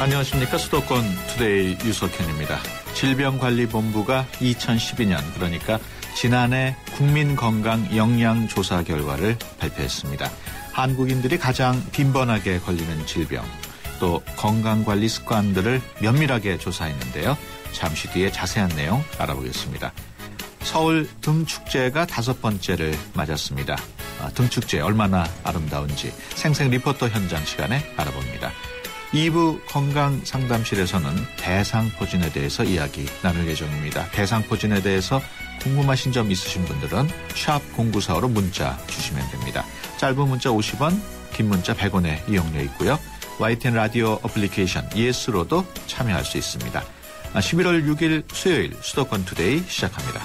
안녕하십니까. 수도권 투데이 유석현입니다. 질병관리본부가 2012년 그러니까 지난해 국민건강영양조사 결과를 발표했습니다. 한국인들이 가장 빈번하게 걸리는 질병 또 건강관리 습관들을 면밀하게 조사했는데요. 잠시 뒤에 자세한 내용 알아보겠습니다. 서울 등축제가 5번째를 맞았습니다. 등축제 얼마나 아름다운지 생생 리포터 현장 시간에 알아봅니다. 2부 건강상담실에서는 대상포진에 대해서 이야기 나눌 예정입니다. 대상포진에 대해서 궁금하신 점 있으신 분들은 샵 0945로 문자 주시면 됩니다. 짧은 문자 50원, 긴 문자 100원의 이용료 있고요. YTN 라디오 어플리케이션 ES로도 참여할 수 있습니다. 11월 6일 수요일 수도권 투데이 시작합니다.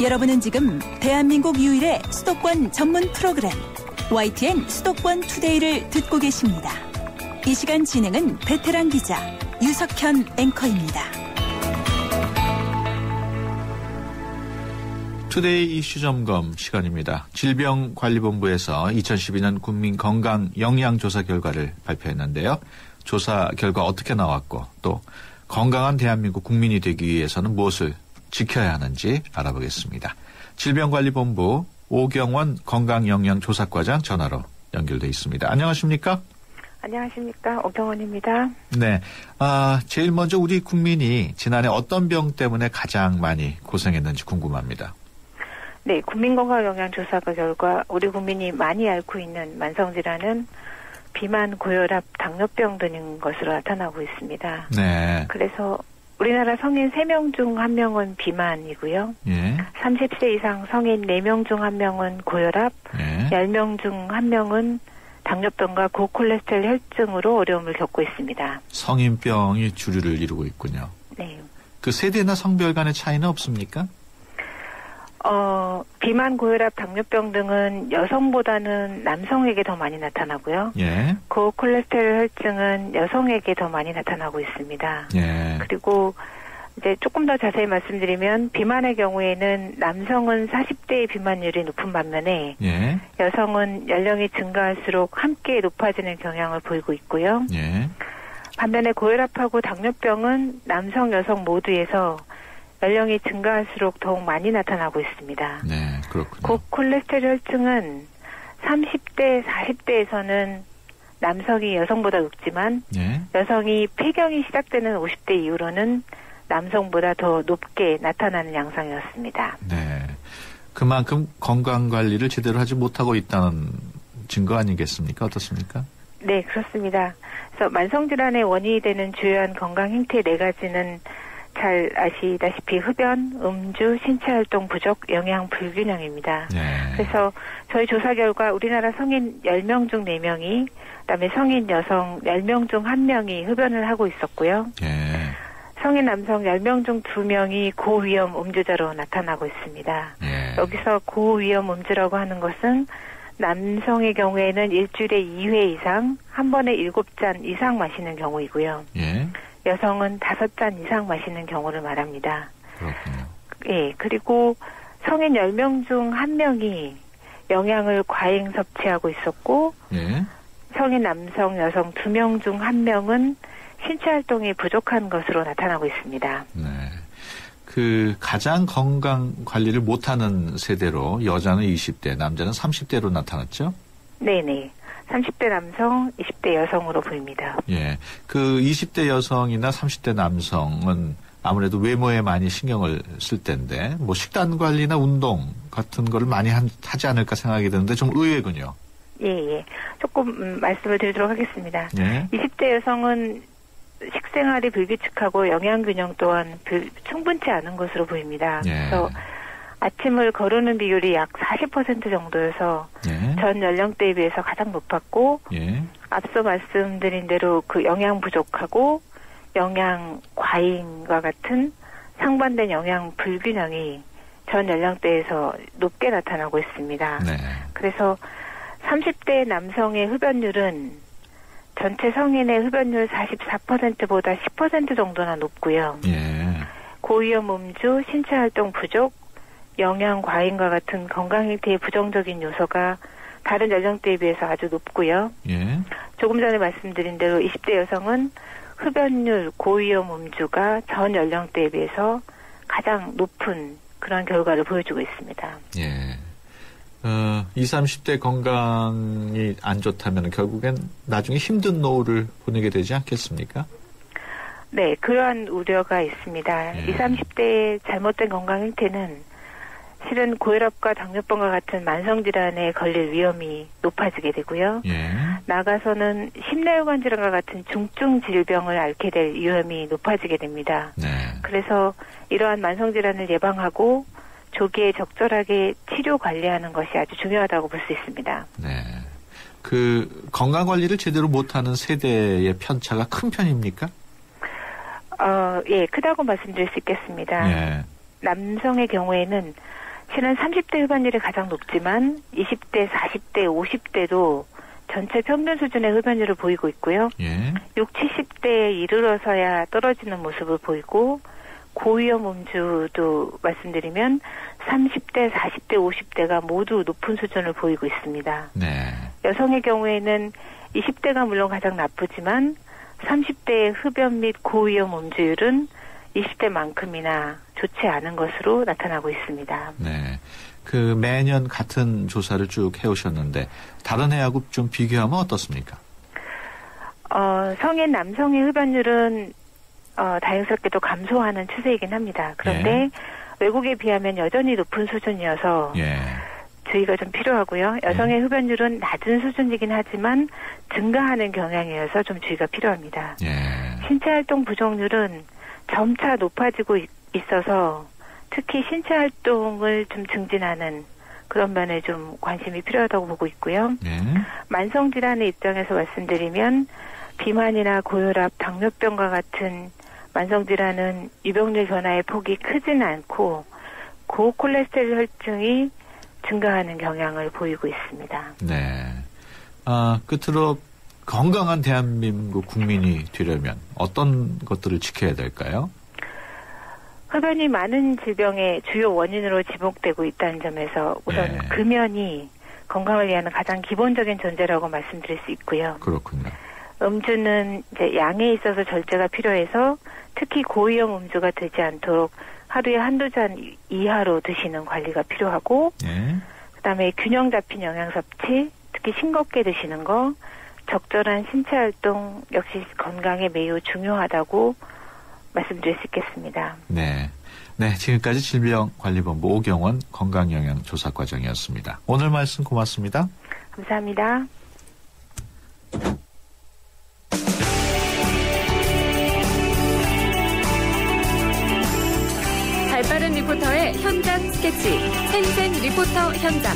여러분은 지금 대한민국 유일의 수도권 전문 프로그램 YTN 수도권 투데이를 듣고 계십니다. 이 시간 진행은 베테랑 기자 유석현 앵커입니다. 투데이 이슈 점검 시간입니다. 질병관리본부에서 2012년 국민건강영양조사 결과를 발표했는데요. 조사 결과 어떻게 나왔고 또 건강한 대한민국 국민이 되기 위해서는 무엇을 지켜야 하는지 알아보겠습니다. 질병관리본부 오경원 건강영양조사과장 전화로 연결돼 있습니다. 안녕하십니까? 안녕하십니까? 오경원입니다. 네. 제일 먼저 우리 국민이 지난해 어떤 병 때문에 가장 많이 고생했는지 궁금합니다. 네, 국민건강영양조사 결과 우리 국민이 많이 앓고 있는 만성질환은 비만, 고혈압, 당뇨병 등인 것으로 나타나고 있습니다. 네. 그래서 우리나라 성인 3명 중 1명은 비만이고요. 예. 30세 이상 성인 4명 중 1명은 고혈압, 예. 10명 중 1명은 당뇨병과 고콜레스테롤 혈증으로 어려움을 겪고 있습니다. 성인병이 주류를 이루고 있군요. 네. 그 세대나 성별 간의 차이는 없습니까? 비만, 고혈압, 당뇨병 등은 여성보다는 남성에게 더 많이 나타나고요. 예. 고콜레스테롤 혈증은 여성에게 더 많이 나타나고 있습니다. 예. 그리고 이제 조금 더 자세히 말씀드리면 비만의 경우에는 남성은 40대의 비만율이 높은 반면에 예. 여성은 연령이 증가할수록 함께 높아지는 경향을 보이고 있고요. 예. 반면에 고혈압하고 당뇨병은 남성, 여성 모두에서 연령이 증가할수록 더욱 많이 나타나고 있습니다. 네, 그렇군요. 고콜레스테롤 혈증은 30대, 40대에서는 남성이 여성보다 높지만 예. 여성이 폐경이 시작되는 50대 이후로는 남성보다 더 높게 나타나는 양상이었습니다. 네, 그만큼 건강관리를 제대로 하지 못하고 있다는 증거 아니겠습니까? 어떻습니까? 네, 그렇습니다. 그래서 만성질환의 원인이 되는 주요한 건강 행태 4가지는 잘 아시다시피 흡연, 음주, 신체활동 부족, 영양 불균형입니다. 네. 그래서 저희 조사 결과 우리나라 성인 10명 중 4명이 그다음에 성인 여성 10명 중 1명이 흡연을 하고 있었고요. 예. 성인 남성 10명 중 2명이 고위험 음주자로 나타나고 있습니다. 예. 여기서 고위험 음주라고 하는 것은 남성의 경우에는 일주일에 2회 이상, 한 번에 7잔 이상 마시는 경우이고요. 예. 여성은 5잔 이상 마시는 경우를 말합니다. 그렇군요. 예, 그리고 성인 10명 중 1명이 영양을 과잉 섭취하고 있었고, 예. 성인 남성, 여성 2명 중 1명은 신체 활동이 부족한 것으로 나타나고 있습니다. 네. 그 가장 건강 관리를 못하는 세대로 여자는 20대, 남자는 30대로 나타났죠? 네네. 30대 남성, 20대 여성으로 보입니다. 예. 그 20대 여성이나 30대 남성은 아무래도 외모에 많이 신경을 쓸 텐데, 뭐 식단 관리나 운동 같은 거를 많이 하지 않을까 생각이 드는데 좀 의외군요. 예. 조금 말씀을 드리도록 하겠습니다. 예. 20대 여성은 식생활이 불규칙하고 영양균형 또한 충분치 않은 것으로 보입니다. 예. 그래서 아침을 거르는 비율이 약 40% 정도여서 예. 전 연령대에 비해서 가장 높았고, 예. 앞서 말씀드린 대로 그 영양 부족하고 영양 과잉과 같은 상반된 영양 불균형이 전 연령대에서 높게 나타나고 있습니다. 네. 그래서 30대 남성의 흡연율은 전체 성인의 흡연율 44%보다 10% 정도나 높고요. 예. 고위험 음주, 신체활동 부족, 영양 과잉과 같은 건강 행태의 부정적인 요소가 다른 연령대에 비해서 아주 높고요. 예. 조금 전에 말씀드린 대로 20대 여성은 흡연율, 고위험 음주가 전 연령대에 비해서 가장 높은 그런 결과를 보여주고 있습니다. 예. 20, 30대 건강이 안 좋다면 결국엔 나중에 힘든 노후를 보내게 되지 않겠습니까? 네, 그러한 우려가 있습니다. 예. 20, 30대의 잘못된 건강 행태는 실은 고혈압과 당뇨병과 같은 만성질환에 걸릴 위험이 높아지게 되고요. 예. 나아가서는 심뇌혈관 질환과 같은 중증 질병을 앓게 될 위험이 높아지게 됩니다. 네. 그래서 이러한 만성질환을 예방하고 조기에 적절하게 치료 관리하는 것이 아주 중요하다고 볼 수 있습니다. 네. 건강 관리를 제대로 못하는 세대의 편차가 큰 편입니까? 예, 크다고 말씀드릴 수 있겠습니다. 예. 남성의 경우에는 실은 30대 흡연율이 가장 높지만 20대, 40대, 50대도 전체 평균 수준의 흡연율을 보이고 있고요. 예. 60, 70대에 이르러서야 떨어지는 모습을 보이고 고위험 음주도 말씀드리면 30대, 40대, 50대가 모두 높은 수준을 보이고 있습니다. 네. 여성의 경우에는 20대가 물론 가장 나쁘지만 30대의 흡연 및 고위험 음주율은 20대만큼이나 좋지 않은 것으로 나타나고 있습니다. 네. 매년 같은 조사를 쭉 해오셨는데 다른 해하고 좀 비교하면 어떻습니까? 성인 남성의 흡연율은 다행스럽게도 감소하는 추세이긴 합니다. 그런데 예. 외국에 비하면 여전히 높은 수준이어서 예. 주의가 좀 필요하고요. 여성의 흡연율은 낮은 수준이긴 하지만 증가하는 경향이어서 좀 주의가 필요합니다. 예. 신체활동 부족률은 점차 높아지고 있어서 특히 신체활동을 좀 증진하는 그런 면에 좀 관심이 필요하다고 보고 있고요. 예. 만성질환의 입장에서 말씀드리면 비만이나 고혈압, 당뇨병과 같은 만성질환은 유병률 변화의 폭이 크지는 않고 고콜레스테롤 혈증이 증가하는 경향을 보이고 있습니다. 네. 끝으로 건강한 대한민국 국민이 되려면 어떤 것들을 지켜야 될까요? 흡연이 많은 질병의 주요 원인으로 지목되고 있다는 점에서 우선 네. 금연이 건강을 위한 가장 기본적인 존재라고 말씀드릴 수 있고요. 그렇군요. 음주는 이제 양에 있어서 절제가 필요해서 특히 고위험 음주가 되지 않도록 하루에 한두 잔 이하로 드시는 관리가 필요하고 예. 그다음에 균형 잡힌 영양 섭취, 특히 싱겁게 드시는 거, 적절한 신체 활동 역시 건강에 매우 중요하다고 말씀드릴 수 있겠습니다. 네. 네, 지금까지 질병관리본부 오경원 건강영양조사과장이었습니다. 오늘 말씀 고맙습니다. 감사합니다. 발빠른 리포터의 현장 스케치, 생생 리포터 현장.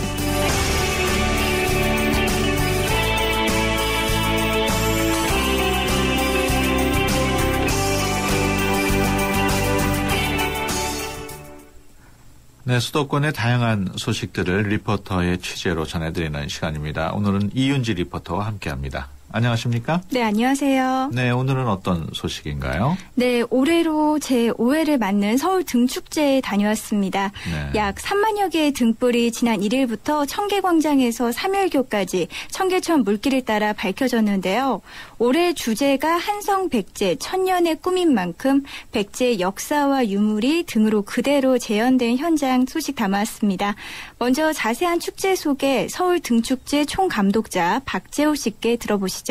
네, 수도권의 다양한 소식들을 리포터의 취재로 전해드리는 시간입니다. 오늘은 이윤지 리포터와 함께합니다. 안녕하십니까? 네, 안녕하세요. 네, 오늘은 어떤 소식인가요? 네, 올해로 제5회를 맞는 서울 등축제에 다녀왔습니다. 네. 약 3만여 개의 등불이 지난 1일부터 청계광장에서 3일교까지 청계천 물길을 따라 밝혀졌는데요. 올해 주제가 한성백제, 천년의 꿈인 만큼 백제의 역사와 유물이 등으로 그대로 재현된 현장 소식 담아왔습니다. 먼저 자세한 축제 소개 서울 등축제 총감독자 박재호 씨께 들어보시죠.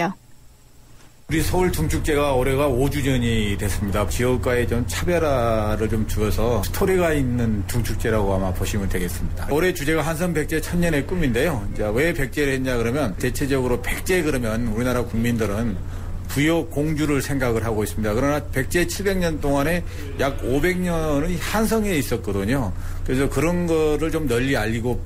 우리 서울 등축제가 올해가 5주년이 됐습니다. 지역과의 좀 차별화를 좀 주어서 스토리가 있는 등축제라고 아마 보시면 되겠습니다. 올해 주제가 한성백제 천년의 꿈인데요. 이제 왜 백제를 했냐 그러면 대체적으로 백제 그러면 우리나라 국민들은 부여 공주를 생각을 하고 있습니다. 그러나 백제 700년 동안에 약 500년은 한성에 있었거든요. 그래서 그런 거를 좀 널리 알리고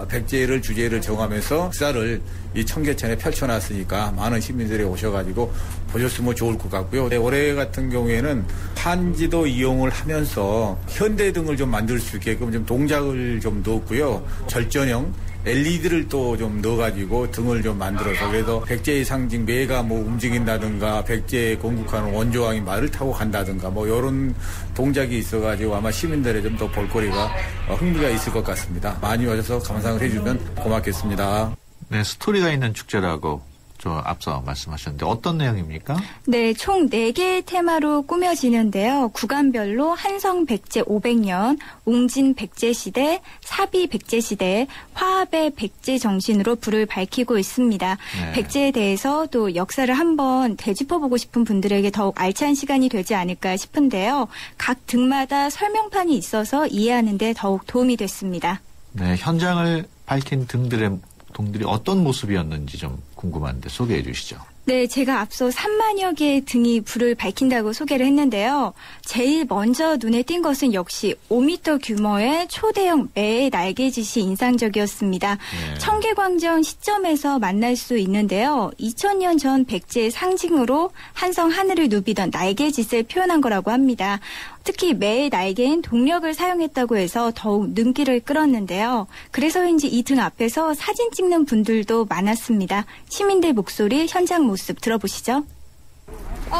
백제를 주제를 정하면서 역사를 이 청계천에 펼쳐놨으니까 많은 시민들이 오셔가지고 보셨으면 좋을 것 같고요. 올해 같은 경우에는 판지도 이용을 하면서 현대 등을 좀 만들 수 있게끔 좀 동작을 좀 넣었고요. 절전형 LED를 또 좀 넣어가지고 등을 좀 만들어서 그래서 백제의 상징 매가 뭐 움직인다든가 백제의 건국하는 원조왕이 말을 타고 간다든가 뭐 이런 동작이 있어가지고 아마 시민들의 좀 더 볼거리가 흥미가 있을 것 같습니다. 많이 와셔서 감상을 해주면 고맙겠습니다. 네, 스토리가 있는 축제라고 앞서 말씀하셨는데 어떤 내용입니까? 네, 총 4개의 테마로 꾸며지는데요. 구간별로 한성 백제 500년, 웅진 백제 시대, 사비 백제 시대, 화합의 백제 정신으로 불을 밝히고 있습니다. 네. 백제에 대해서 또 역사를 한번 되짚어보고 싶은 분들에게 더욱 알찬 시간이 되지 않을까 싶은데요. 각 등마다 설명판이 있어서 이해하는 데 더욱 도움이 됐습니다. 네, 현장을 밝힌 등들이 어떤 모습이었는지 좀 궁금한데 소개해 주시죠. 네, 제가 앞서 3만여 개의 등이 불을 밝힌다고 소개를 했는데요. 제일 먼저 눈에 띈 것은 역시 5m 규모의 초대형 매의 날개짓이 인상적이었습니다. 네. 청계광장 시점에서 만날 수 있는데요. 2000년 전 백제의 상징으로 한성 하늘을 누비던 날개짓을 표현한 거라고 합니다. 특히 매의 날개엔 동력을 사용했다고 해서 더욱 눈길을 끌었는데요. 그래서인지 이 등 앞에서 사진 찍는 분들도 많았습니다. 시민들 목소리, 현장 모습 들어보시죠.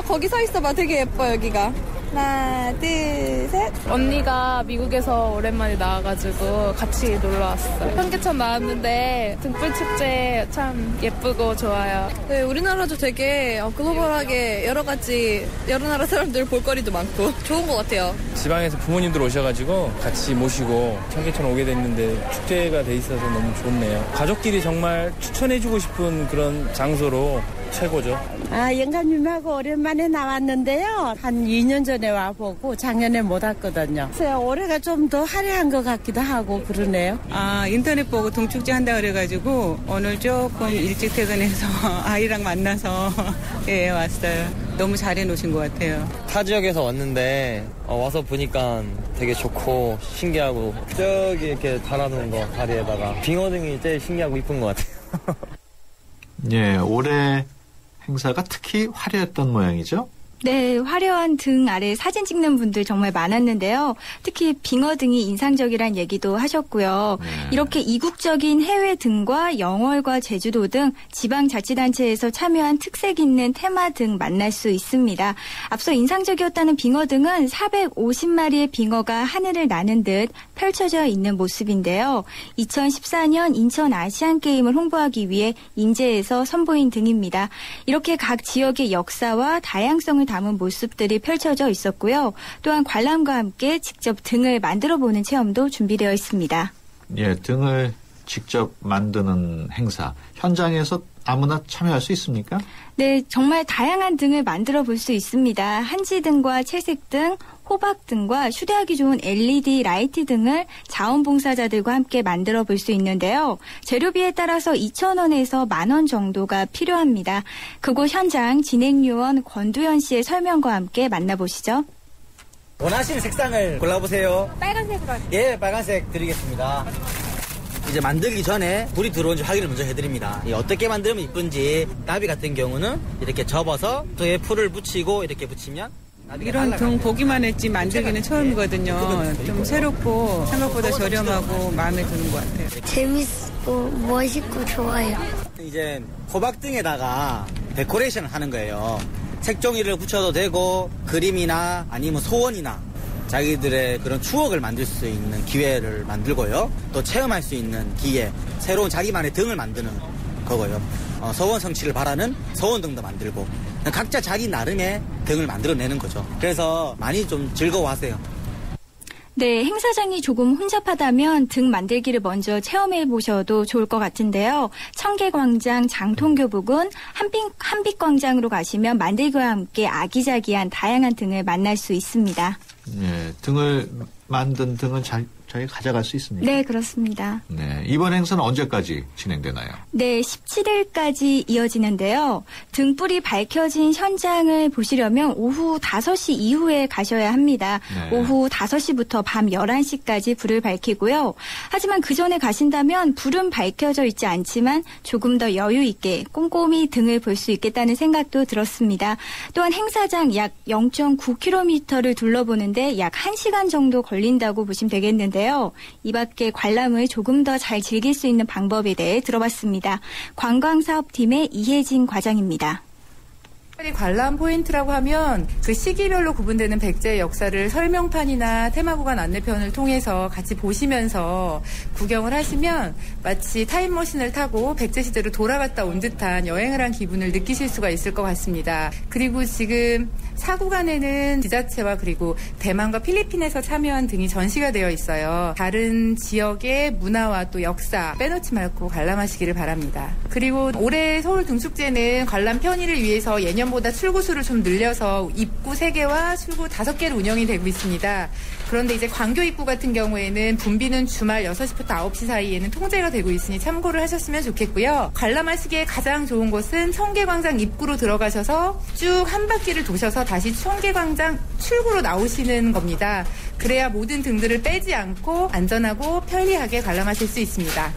거기 서 있어봐. 되게 예뻐 여기가. 하나, 둘, 셋. 언니가 미국에서 오랜만에 나와가지고 같이 놀러 왔어요. 현계천 나왔는데 등불 축제 참 예쁘고 좋아요. 네, 우리나라도 되게 글로벌하게 여러 나라 사람들 볼거리도 많고 좋은 것 같아요. 지방에서 부모님들 오셔가지고 같이 모시고 현계천 오게 됐는데 축제가 돼 있어서 너무 좋네요. 가족끼리 정말 추천해주고 싶은 그런 장소로 최고죠. 영감님하고 오랜만에 나왔는데요. 한 2년 전에 와보고 작년에 못 왔거든요. 올해가 좀 더 화려한 것 같기도 하고 그러네요. 인터넷 보고 동축제 한다 그래가지고 오늘 조금 일찍 퇴근해서 아이랑 만나서 왔어요. 너무 잘 해놓으신 것 같아요. 타 지역에서 왔는데 와서 보니까 되게 좋고 신기하고 저기 이렇게 달아놓은 거 다리에다가 빙어등이 제일 신기하고 이쁜 것 같아요. 예, 올해 행사가 특히 화려했던 모양이죠? 네, 화려한 등 아래 사진 찍는 분들 정말 많았는데요. 특히 빙어등이 인상적이란 얘기도 하셨고요. 네. 이렇게 이국적인 해외 등과 영월과 제주도 등 지방자치단체에서 참여한 특색 있는 테마 등 만날 수 있습니다. 앞서 인상적이었다는 빙어등은 450마리의 빙어가 하늘을 나는 듯 펼쳐져 있는 모습인데요. 2014년 인천 아시안게임을 홍보하기 위해 인제에서 선보인 등입니다. 이렇게 각 지역의 역사와 다양성을 담은 모습들이 펼쳐져 있었고요. 또한 관람과 함께 직접 등을 만들어보는 체험도 준비되어 있습니다. 예, 등을 직접 만드는 행사. 현장에서 아무나 참여할 수 있습니까? 네, 정말 다양한 등을 만들어 볼 수 있습니다. 한지등과 채색등, 호박등과 휴대하기 좋은 LED 라이트 등을 자원봉사자들과 함께 만들어 볼 수 있는데요. 재료비에 따라서 2,000원에서 10,000원 정도가 필요합니다. 그곳 현장 진행요원 권두현 씨의 설명과 함께 만나보시죠. 원하시는 색상을 골라보세요. 빨간색으로 할게요. 예, 빨간색 드리겠습니다. 이제 만들기 전에 불이 들어온지 확인을 먼저 해드립니다. 어떻게 만들면 이쁜지 나비 같은 경우는 이렇게 접어서 뒤에 풀을 붙이고 이렇게 붙이면 이런 등 보기만 했지 만들기는 처음이거든요. 좀 새롭고 생각보다 저렴하고 마음에 드는 것 같아요. 재밌고 멋있고 좋아요. 이제 호박등에다가 데코레이션을 하는 거예요. 색종이를 붙여도 되고 그림이나 아니면 소원이나 자기들의 그런 추억을 만들 수 있는 기회를 만들고요. 또 체험할 수 있는 기회, 새로운 자기만의 등을 만드는 거고요. 서원 성취를 바라는 서원등도 만들고 각자 자기 나름의 등을 만들어내는 거죠. 그래서 많이 좀 즐거워하세요. 네, 행사장이 조금 혼잡하다면 등 만들기를 먼저 체험해 보셔도 좋을 것 같은데요. 청계광장 장통교 부근 한빛광장으로 가시면 만들기와 함께 아기자기한 다양한 등을 만날 수 있습니다. 네, 등을 만든 등은 저희 가져갈 수 있습니까? 네, 그렇습니다. 네, 이번 행사는 언제까지 진행되나요? 네, 17일까지 이어지는데요. 등불이 밝혀진 현장을 보시려면 오후 5시 이후에 가셔야 합니다. 네. 오후 5시부터 밤 11시까지 불을 밝히고요. 하지만 그 전에 가신다면 불은 밝혀져 있지 않지만 조금 더 여유 있게 꼼꼼히 등을 볼 수 있겠다는 생각도 들었습니다. 또한 행사장 약 0.9km를 둘러보는데 약 1시간 정도 걸린다고 보시면 되겠는데요. 있는데요. 이 밖에 관람을 조금 더 잘 즐길 수 있는 방법에 대해 들어봤습니다. 관광사업팀의 이혜진 과장입니다. 관람 포인트라고 하면 그 시기별로 구분되는 백제의 역사를 설명판이나 테마구간 안내편을 통해서 같이 보시면서 구경을 하시면 마치 타임머신을 타고 백제 시대로 돌아갔다 온 듯한 여행을 한 기분을 느끼실 수가 있을 것 같습니다. 그리고 지금 사구간에는 지자체와 그리고 대만과 필리핀에서 참여한 등이 전시가 되어 있어요. 다른 지역의 문화와 또 역사 빼놓지 말고 관람하시기를 바랍니다. 그리고 올해 서울 등축제는 관람 편의를 위해서 예년보다 출구수를 좀 늘려서 입구 3개와 출구 5개로 운영이 되고 있습니다. 그런데 이제 광교 입구 같은 경우에는 붐비는 주말 6시부터 9시 사이에는 통제가 되고 있으니 참고를 하셨으면 좋겠고요. 관람하시기에 가장 좋은 곳은 청계광장 입구로 들어가셔서 쭉 한 바퀴를 도셔서 다시 청계광장 출구로 나오시는 겁니다. 그래야 모든 등들을 빼지 않고 안전하고 편리하게 관람하실 수 있습니다.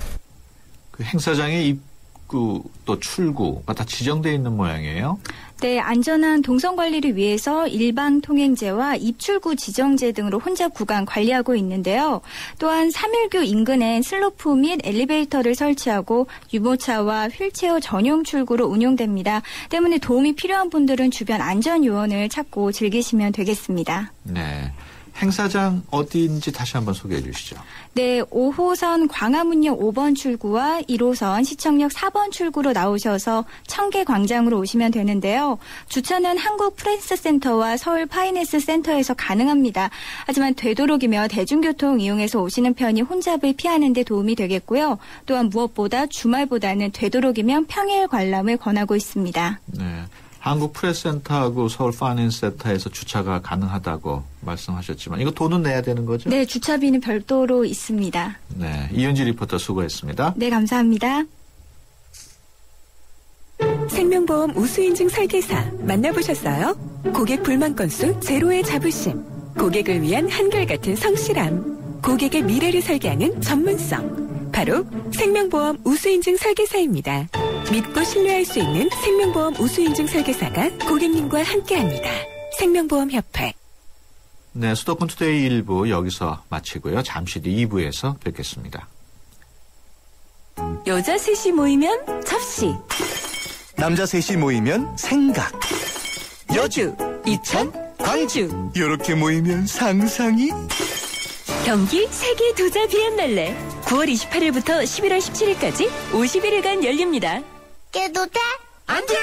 그 행사장의 입구 또 출구가 다 지정되어 있는 모양이에요? 네, 안전한 동선 관리를 위해서 일방 통행제와 입출구 지정제 등으로 혼잡 구간 관리하고 있는데요. 또한 3.1교 인근엔 슬로프 및 엘리베이터를 설치하고 유모차와 휠체어 전용 출구로 운용됩니다. 때문에 도움이 필요한 분들은 주변 안전 요원을 찾고 즐기시면 되겠습니다. 네. 행사장 어디인지 다시 한번 소개해 주시죠. 네, 5호선 광화문역 5번 출구와 1호선 시청역 4번 출구로 나오셔서 청계광장으로 오시면 되는데요. 주차는 한국 프레스센터와 서울 파이네스 센터에서 가능합니다. 하지만 되도록이면 대중교통 이용해서 오시는 편이 혼잡을 피하는 데 도움이 되겠고요. 또한 무엇보다 주말보다는 되도록이면 평일 관람을 권하고 있습니다. 네. 한국 프레스센터하고 서울 파이낸스 센터에서 주차가 가능하다고 말씀하셨지만 이거 돈은 내야 되는 거죠? 네, 주차비는 별도로 있습니다. 네, 이은지 리포터 수고했습니다. 네, 감사합니다. 생명보험 우수인증 설계사 만나보셨어요? 고객 불만 건수 제로의 자부심, 고객을 위한 한결같은 성실함, 고객의 미래를 설계하는 전문성, 바로 생명보험 우수인증 설계사입니다. 믿고 신뢰할 수 있는 생명보험 우수인증 설계사가 고객님과 함께합니다. 생명보험협회. 네, 수도권 투데이 1부 여기서 마치고요. 잠시 뒤 2부에서 뵙겠습니다. 여자 셋이 모이면 접시, 남자 셋이 모이면 생각, 여주, 이천, 광주, 이렇게 모이면 상상이, 경기 세계 도자 비엔날레 9월 28일부터 11월 17일까지 51일간 열립니다. 깨도 돼? 안 돼!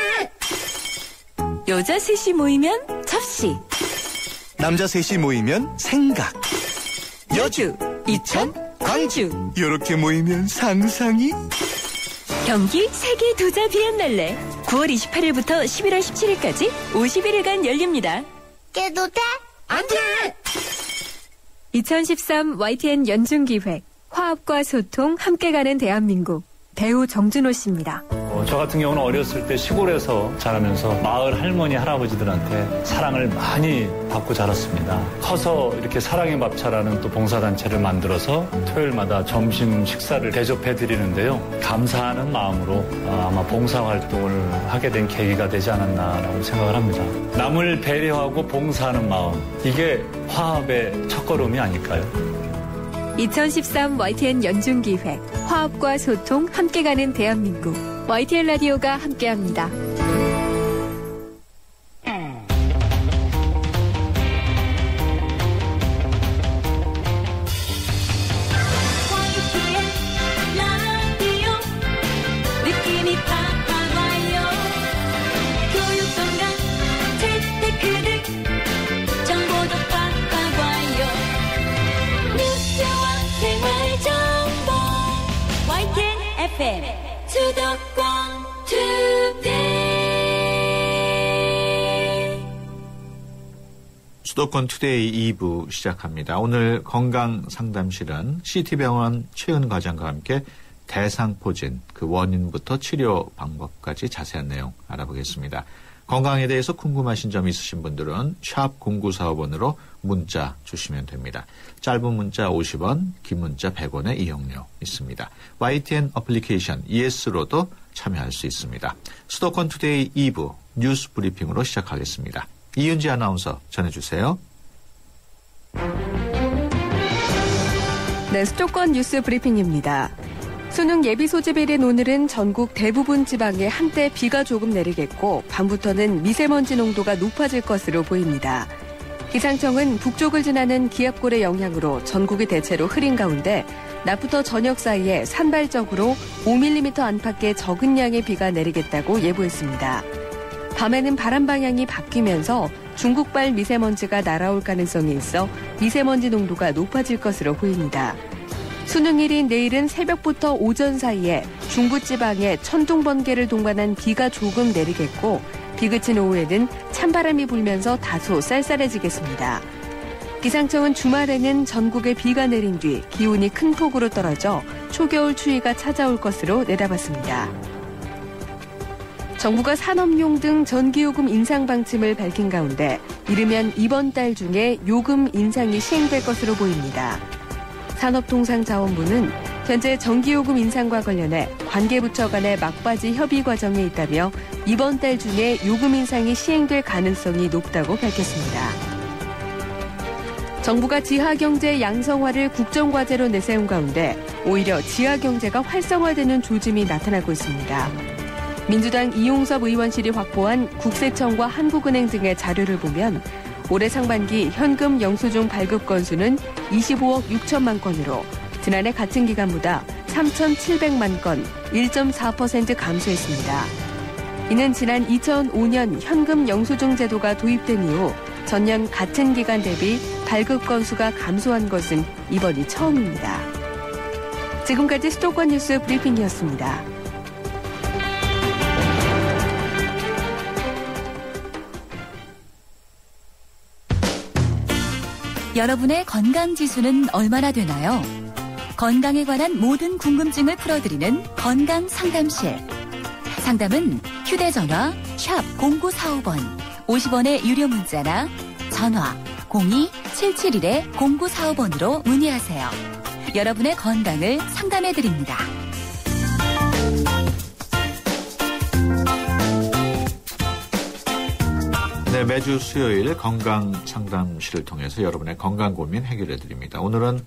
여자 셋이 모이면 접시, 남자 셋이 모이면 생각, 여주, 이천, 광주, 이렇게 모이면 상상이, 경기 세계 도자 비엔날레 9월 28일부터 11월 17일까지 51일간 열립니다. 깨도 돼? 안 돼! 2013 YTN 연중기획 화합과 소통 함께 가는 대한민국, 배우 정준호 씨입니다. 저 같은 경우는 어렸을 때 시골에서 자라면서 마을 할머니 할아버지들한테 사랑을 많이 받고 자랐습니다. 커서 이렇게 사랑의 밥차라는 또 봉사단체를 만들어서 토요일마다 점심 식사를 대접해드리는데요. 감사하는 마음으로 아마 봉사활동을 하게 된 계기가 되지 않았나라고 생각을 합니다. 남을 배려하고 봉사하는 마음, 이게 화합의 첫걸음이 아닐까요? 2013 YTN 연중기획 화합과 소통 함께 가는 대한민국, YTN 라디오가 함께합니다. 느낌이 팍팍 와요. 교육정보, 재테크들 정보도 팍팍 와요. 뉴스와 생활정보 YTN FM 수도권 투데이. 수도권 투데이 2부 시작합니다. 오늘 건강상담실은 CT병원 최은 과장과 함께 대상포진, 그 원인부터 치료 방법까지 자세한 내용 알아보겠습니다. 건강에 대해서 궁금하신 점 있으신 분들은 샵 0945번으로 문자 주시면 됩니다. 짧은 문자 50원, 긴 문자 100원의 이용료 있습니다. YTN 어플리케이션 ES로도 참여할 수 있습니다. 수도권 투데이 2부 뉴스 브리핑으로 시작하겠습니다. 이은지 아나운서 전해주세요. 네, 수도권 뉴스 브리핑입니다. 수능 예비 소집일인 오늘은 전국 대부분 지방에 한때 비가 조금 내리겠고 밤부터는 미세먼지 농도가 높아질 것으로 보입니다. 기상청은 북쪽을 지나는 기압골의 영향으로 전국이 대체로 흐린 가운데 낮부터 저녁 사이에 산발적으로 5mm 안팎의 적은 양의 비가 내리겠다고 예보했습니다. 밤에는 바람 방향이 바뀌면서 중국발 미세먼지가 날아올 가능성이 있어 미세먼지 농도가 높아질 것으로 보입니다. 수능일인 내일은 새벽부터 오전 사이에 중부지방에 천둥 번개를 동반한 비가 조금 내리겠고 비 그친 오후에는 찬바람이 불면서 다소 쌀쌀해지겠습니다. 기상청은 주말에는 전국에 비가 내린 뒤 기온이 큰 폭으로 떨어져 초겨울 추위가 찾아올 것으로 내다봤습니다. 정부가 산업용 등 전기요금 인상 방침을 밝힌 가운데 이르면 이번 달 중에 요금 인상이 시행될 것으로 보입니다. 산업통상자원부는 현재 전기요금 인상과 관련해 관계부처 간의 막바지 협의 과정에 있다며 이번 달 중에 요금 인상이 시행될 가능성이 높다고 밝혔습니다. 정부가 지하경제 양성화를 국정과제로 내세운 가운데 오히려 지하경제가 활성화되는 조짐이 나타나고 있습니다. 민주당 이용섭 의원실이 확보한 국세청과 한국은행 등의 자료를 보면 올해 상반기 현금 영수증 발급 건수는 25억 6천만 건으로 지난해 같은 기간보다 3,700만 건, 1.4% 감소했습니다. 이는 지난 2005년 현금 영수증 제도가 도입된 이후 전년 같은 기간 대비 발급 건수가 감소한 것은 이번이 처음입니다. 지금까지 수도권 뉴스 브리핑이었습니다. 여러분의 건강지수는 얼마나 되나요? 건강에 관한 모든 궁금증을 풀어드리는 건강상담실. 상담은 휴대전화 샵 0945번 50원의 유료 문자나 전화 02-771-0945번으로 문의하세요. 여러분의 건강을 상담해드립니다. 네, 매주 수요일 건강상담실을 통해서 여러분의 건강 고민 해결해드립니다. 오늘은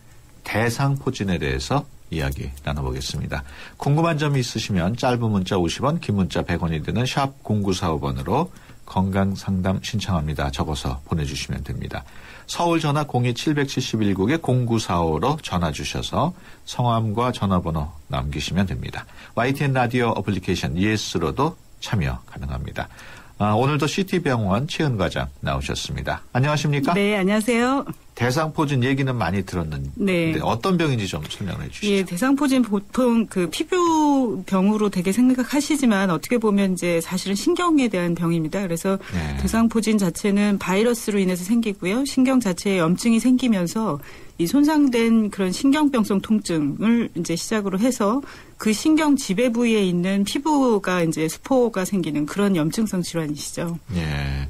대상포진에 대해서 이야기 나눠보겠습니다. 궁금한 점이 있으시면 짧은 문자 50원, 긴 문자 100원이 드는 샵 0945번으로 건강상담 신청합니다. 적어서 보내주시면 됩니다. 서울 전화 02-771국에 0945로 전화 주셔서 성함과 전화번호 남기시면 됩니다. YTN 라디오 어플리케이션 ES로도 참여 가능합니다. 오늘도 CT병원 최은 과장 나오셨습니다. 안녕하십니까? 네, 안녕하세요. 대상포진 얘기는 많이 들었는데 네. 어떤 병인지 좀 설명해 주시죠. 예, 대상포진 보통 그 피부병으로 되게 생각하시지만 어떻게 보면 이제 사실은 신경에 대한 병입니다. 그래서 네. 대상포진 자체는 바이러스로 인해서 생기고요. 신경 자체에 염증이 생기면서 이 손상된 그런 신경병성 통증을 이제 시작으로 해서 그 신경 지배 부위에 있는 피부가 이제 수포가 생기는 그런 염증성 질환이시죠. 예.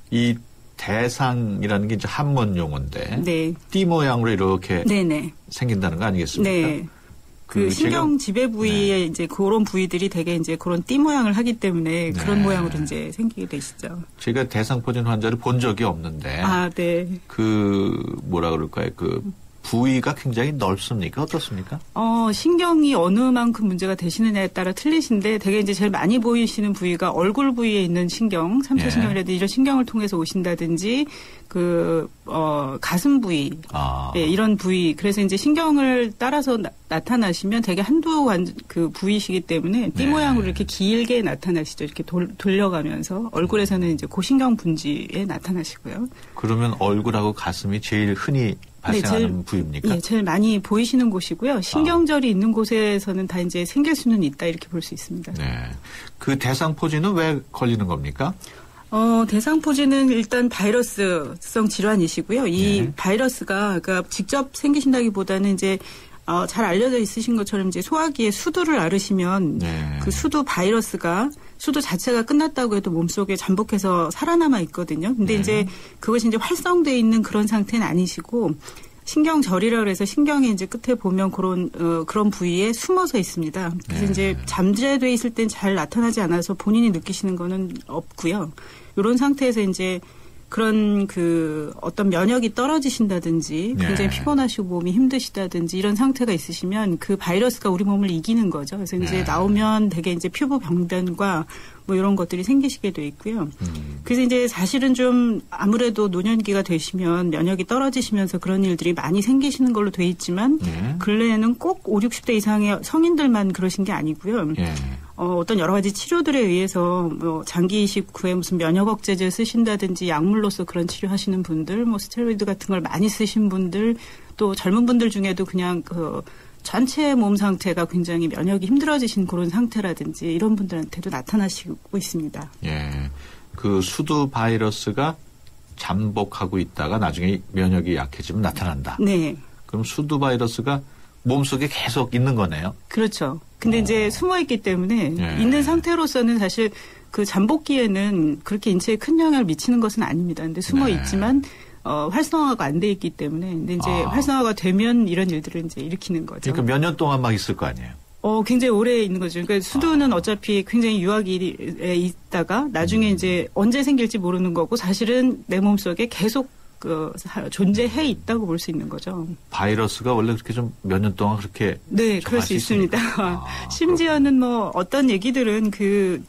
이 대상이라는 게 이제 한문 용어인데 네. 띠 모양으로 이렇게 네네. 생긴다는 거 아니겠습니까? 네. 그 신경 지배 부위에 네. 이제 그런 부위들이 되게 이제 그런 띠 모양을 하기 때문에 그런 네. 모양으로 이제 생기게 되시죠. 제가 대상포진 환자를 본 적이 없는데 네. 그 뭐라 그럴까요? 그 부위가 굉장히 넓습니까? 어떻습니까? 신경이 어느 만큼 문제가 되시느냐에 따라 틀리신데 되게 이제 제일 많이 보이시는 부위가 얼굴 부위에 있는 신경, 삼초신경이라든지 이런 신경을 통해서 오신다든지 가슴 부위, 네, 이런 부위. 그래서 이제 신경을 따라서 나타나시면 되게 한두 그 부위시기 때문에 띠 모양으로 이렇게 길게 나타나시죠. 이렇게 돌려가면서 얼굴에서는 이제 고신경 분지에 나타나시고요. 그러면 얼굴하고 가슴이 제일 흔히 발생하는 부위입니까? 네, 제일 많이 보이시는 곳이고요. 신경절이 있는 곳에서는 다 이제 생길 수는 있다 이렇게 볼 수 있습니다. 네. 그 대상포진은 왜 걸리는 겁니까? 대상포진은 일단 바이러스성 질환이시고요. 이 네. 바이러스가 그러니까 직접 생기신다기보다는 이제 잘 알려져 있으신 것처럼 이제 소화기에 수두를 앓으시면 네. 그 수두 바이러스가 수두 자체가 끝났다고 해도 몸속에 잠복해서 살아남아 있거든요. 근데 이제 그것이 이제 활성돼 있는 그런 상태는 아니시고 신경절이라 그래서 신경의 이제 끝에 보면 그런 부위에 숨어서 있습니다. 그래서 이제 잠재돼 있을 땐 잘 나타나지 않아서 본인이 느끼시는 거는 없고요. 이런 상태에서 이제 그런 그 어떤 면역이 떨어지신다든지 굉장히 피곤하시고 몸이 힘드시다든지 이런 상태가 있으시면 그 바이러스가 우리 몸을 이기는 거죠. 그래서 이제 나오면 되게 이제 피부 병변과 뭐 이런 것들이 생기시게 돼 있고요. 그래서 이제 사실은 좀 아무래도 노년기가 되시면 면역이 떨어지시면서 그런 일들이 많이 생기시는 걸로 돼 있지만 근래에는 꼭 50, 60대 이상의 성인들만 그러신 게 아니고요. 어떤 여러 가지 치료들에 의해서 뭐 장기 이식 후에 무슨 면역 억제제 쓰신다든지 약물로서 그런 치료하시는 분들, 뭐 스테로이드 같은 걸 많이 쓰신 분들, 또 젊은 분들 중에도 그냥 그 전체 몸 상태가 굉장히 면역이 힘들어지신 그런 상태라든지 이런 분들한테도 나타나시고 있습니다. 예, 그 수두 바이러스가 잠복하고 있다가 나중에 면역이 약해지면 나타난다. 네. 그럼 수두 바이러스가 몸속에 계속 있는 거네요. 그렇죠. 근데 이제 숨어있기 때문에 있는 상태로서는 사실 그 잠복기에는 그렇게 인체에 큰 영향을 미치는 것은 아닙니다. 근데 숨어있지만 활성화가 안 돼 있기 때문에 근데 이제 활성화가 되면 이런 일들을 이제 일으키는 거죠. 그러니까 몇 년 동안 막 있을 거 아니에요. 굉장히 오래 있는 거죠. 그러니까 수두는 어차피 굉장히 유아기에 있다가 나중에 이제 언제 생길지 모르는 거고 사실은 내 몸속에 계속 존재해 있다고 볼 수 있는 거죠. 바이러스가 원래 그렇게 좀 몇 년 동안 그렇게 네, 그럴 수 있습니다. 심지어는 뭐 어떤 얘기들은 그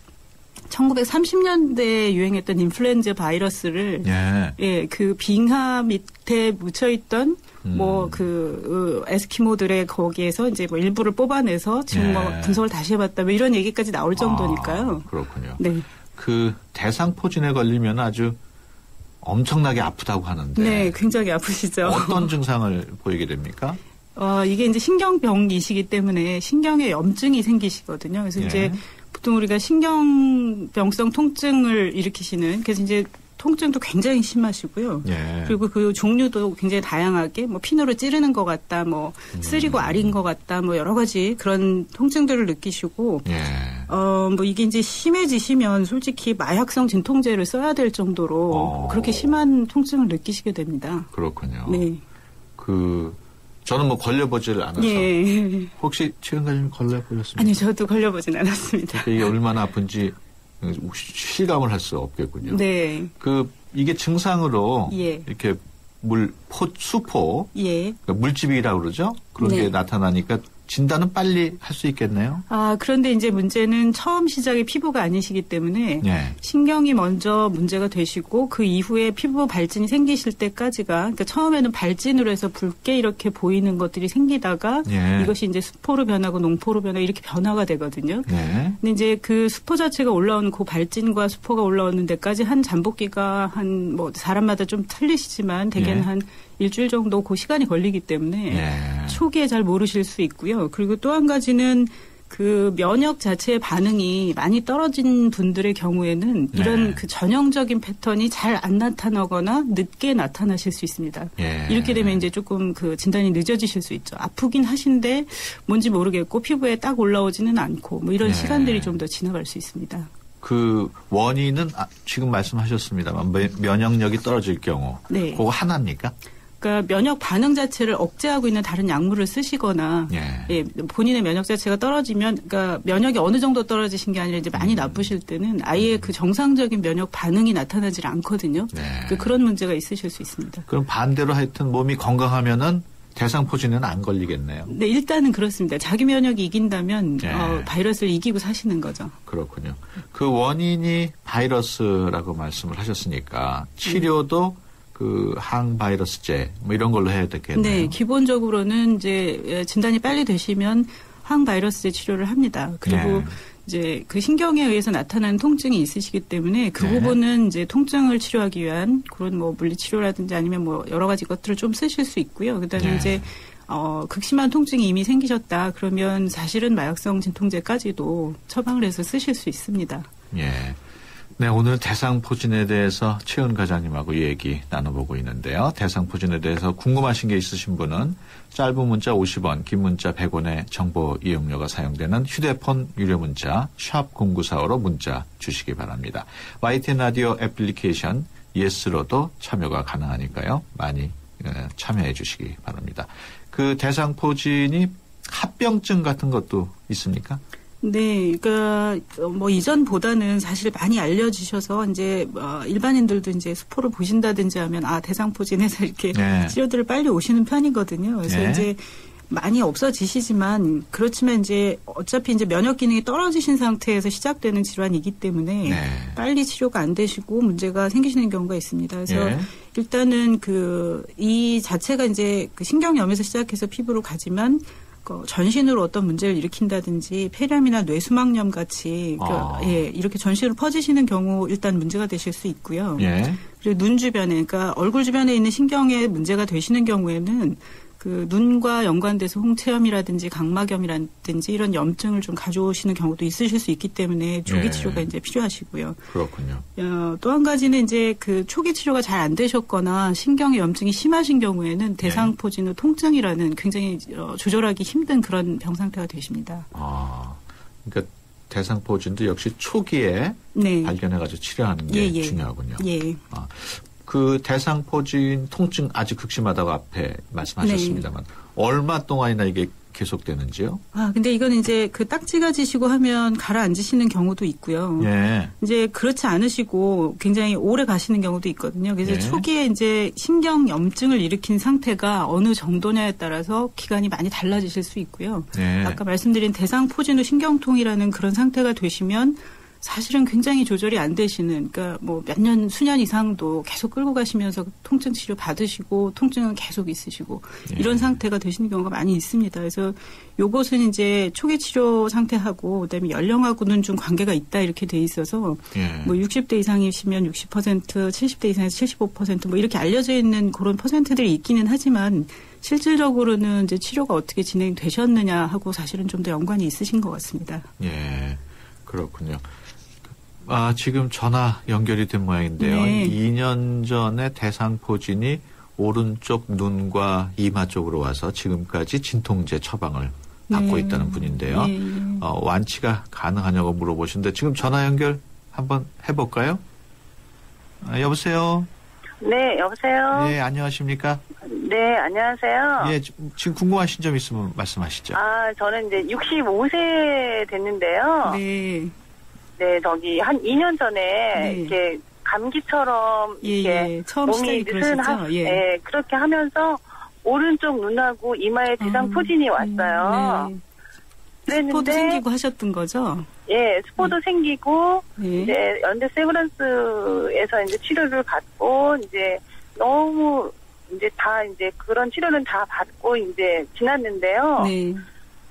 1930년대에 유행했던 인플루엔자 바이러스를 그 빙하 밑에 묻혀 있던 뭐 그 에스키모들의 거기에서 이제 뭐 일부를 뽑아내서 지금 뭐 분석을 다시 해봤다 뭐 이런 얘기까지 나올 정도니까요. 그렇군요. 네. 그 대상포진에 걸리면 아주 엄청나게 아프다고 하는데. 네, 굉장히 아프시죠. 어떤 증상을 보이게 됩니까? 이게 이제 신경병이시기 때문에 신경에 염증이 생기시거든요. 그래서 이제 보통 우리가 신경병성 통증을 일으키시는, 그래서 이제 통증도 굉장히 심하시고요. 그리고 그 종류도 굉장히 다양하게 뭐 피누로 찌르는 것 같다, 뭐 쓰리고 아린 것 같다, 뭐 여러 가지 그런 통증들을 느끼시고, 뭐 이게 이제 심해지시면 솔직히 마약성 진통제를 써야 될 정도로 그렇게 심한 통증을 느끼시게 됩니다. 그렇군요. 네. 저는 뭐 걸려보질 않아서. 혹시 최근 과장님 걸려보셨습니까? 아니요, 저도 걸려보진 않았습니다. 그러니까 이게 얼마나 아픈지 실감을 할 수 없겠군요. 네. 이게 증상으로 이렇게 수포, 그러니까 물집이라고 그러죠? 그런 게 나타나니까 진단은 빨리 할 수 있겠네요. 그런데 이제 문제는 처음 시작이 피부가 아니시기 때문에 신경이 먼저 문제가 되시고 그 이후에 피부 발진이 생기실 때까지가, 그러니까 처음에는 발진으로 해서 붉게 이렇게 보이는 것들이 생기다가 이것이 이제 수포로 변하고 농포로 변하고 이렇게 변화가 되거든요. 근데 이제 그 수포 자체가 올라오는 그 발진과 수포가 올라오는 데까지 한 잠복기가 한 뭐 사람마다 좀 틀리시지만 대개는 한 일주일 정도 그 시간이 걸리기 때문에 초기에 잘 모르실 수 있고요. 그리고 또 한 가지는 그 면역 자체의 반응이 많이 떨어진 분들의 경우에는 이런 그 전형적인 패턴이 잘 안 나타나거나 늦게 나타나실 수 있습니다. 이렇게 되면 이제 조금 그 진단이 늦어지실 수 있죠. 아프긴 하신데 뭔지 모르겠고 피부에 딱 올라오지는 않고 뭐 이런 시간들이 좀 더 지나갈 수 있습니다. 그 원인은 지금 말씀하셨습니다만 면역력이 떨어질 경우 그거 하나입니까? 그러니까 면역 반응 자체를 억제하고 있는 다른 약물을 쓰시거나 본인의 면역 자체가 떨어지면, 그러니까 면역이 어느 정도 떨어지신 게 아니라 이제 많이 나쁘실 때는 아예 그 정상적인 면역 반응이 나타나질 않거든요. 그런 문제가 있으실 수 있습니다. 그럼 반대로 하여튼 몸이 건강하면은 대상포진에는 안 걸리겠네요. 네, 일단은 그렇습니다. 자기 면역이 이긴다면 바이러스를 이기고 사시는 거죠. 그렇군요. 그 원인이 바이러스라고 말씀을 하셨으니까 치료도 그 항바이러스제 뭐 이런 걸로 해야 되겠네요. 네, 기본적으로는 이제 진단이 빨리 되시면 항바이러스제 치료를 합니다. 그리고 이제 그 신경에 의해서 나타나는 통증이 있으시기 때문에 그 부분은 이제 통증을 치료하기 위한 그런 뭐 물리치료라든지 아니면 뭐 여러 가지 것들을 좀 쓰실 수 있고요. 그다음에 이제 극심한 통증이 이미 생기셨다 그러면 사실은 마약성 진통제까지도 처방을 해서 쓰실 수 있습니다. 네, 오늘 대상포진에 대해서 최은 과장님하고 얘기 나눠보고 있는데요. 대상포진에 대해서 궁금하신 게 있으신 분은 짧은 문자 50원, 긴 문자 100원의 정보 이용료가 사용되는 휴대폰 유료 문자 샵 0945로 문자 주시기 바랍니다. YTN 라디오 애플리케이션 예스로도 참여가 가능하니까요. 많이 참여해 주시기 바랍니다. 그 대상포진이 합병증 같은 것도 있습니까? 네, 그러니까 뭐 이전보다는 사실 많이 알려지셔서 이제 일반인들도 이제 수포를 보신다든지 하면 대상포진에서 이렇게 네. 치료들을 빨리 오시는 편이거든요. 그래서 네. 이제 많이 없어지시지만 그렇지만 이제 어차피 이제 면역 기능이 떨어지신 상태에서 시작되는 질환이기 때문에 네. 빨리 치료가 안 되시고 문제가 생기시는 경우가 있습니다. 그래서 네. 일단은 이 자체가 이제 그 신경염에서 시작해서 피부로 가지만 전신으로 어떤 문제를 일으킨다든지 폐렴이나 뇌수막염 같이 이렇게 전신으로 퍼지시는 경우 일단 문제가 되실 수 있고요. 예. 그리고 눈 주변에 그러니까 얼굴 주변에 있는 신경에 문제가 되시는 경우에는 그 눈과 연관돼서 홍채염이라든지 각막염이라든지 이런 염증을 좀 가져오시는 경우도 있으실 수 있기 때문에 조기 예. 치료가 이제 필요하시고요. 그렇군요. 또 한 가지는 이제 그 초기 치료가 잘 안 되셨거나 신경의 염증이 심하신 경우에는 대상포진 후 통증이라는 굉장히 조절하기 힘든 그런 병 상태가 되십니다. 그러니까 대상포진도 역시 초기에 네. 발견해가지고 치료하는 게 중요하군요. 예. 그 대상포진 통증 아주 극심하다고 앞에 말씀하셨습니다만 얼마 동안이나 이게 계속되는지요? 근데 이건 이제 그 딱지가 지시고 하면 가라앉으시는 경우도 있고요. 예. 이제 그렇지 않으시고 굉장히 오래 가시는 경우도 있거든요. 그래서 예. 초기에 이제 신경 염증을 일으킨 상태가 어느 정도냐에 따라서 기간이 많이 달라지실 수 있고요. 예. 아까 말씀드린 대상포진 후 신경통이라는 그런 상태가 되시면 사실은 굉장히 조절이 안 되시는, 그러니까 뭐 몇 년, 수년 이상도 계속 끌고 가시면서 통증 치료 받으시고 통증은 계속 있으시고 이런 상태가 되시는 경우가 많이 있습니다. 그래서 요것은 이제 초기 치료 상태하고 그다음에 연령하고는 좀 관계가 있다 이렇게 돼 있어서 뭐 60대 이상이시면 60%, 70대 이상에서 75% 뭐 이렇게 알려져 있는 그런 퍼센트들이 있기는 하지만 실질적으로는 이제 치료가 어떻게 진행되셨느냐 하고 사실은 좀 더 연관이 있으신 것 같습니다. 예, 그렇군요. 지금 전화 연결이 된 모양인데요. 네. 2년 전에 대상포진이 오른쪽 눈과 이마 쪽으로 와서 지금까지 진통제 처방을 받고 있다는 분인데요. 완치가 가능하냐고 물어보시는데 지금 전화 연결 한번 해볼까요? 여보세요? 네, 여보세요? 네, 안녕하십니까? 네, 안녕하세요. 예, 지금 궁금하신 점 있으면 말씀하시죠. 저는 이제 65세 됐는데요. 네. 네, 한 2년 전에 이렇게 감기처럼 이렇게 처음 몸이 느슨하고 그렇게 하면서 오른쪽 눈하고 이마에 대상포진이 왔어요. 스포도 생기고 하셨던 거죠? 예, 스포도 생기고 이제 연대 세브란스에서 이제 치료를 받고 이제 너무 이제 다 이제 그런 치료는 다 받고 이제 지났는데요.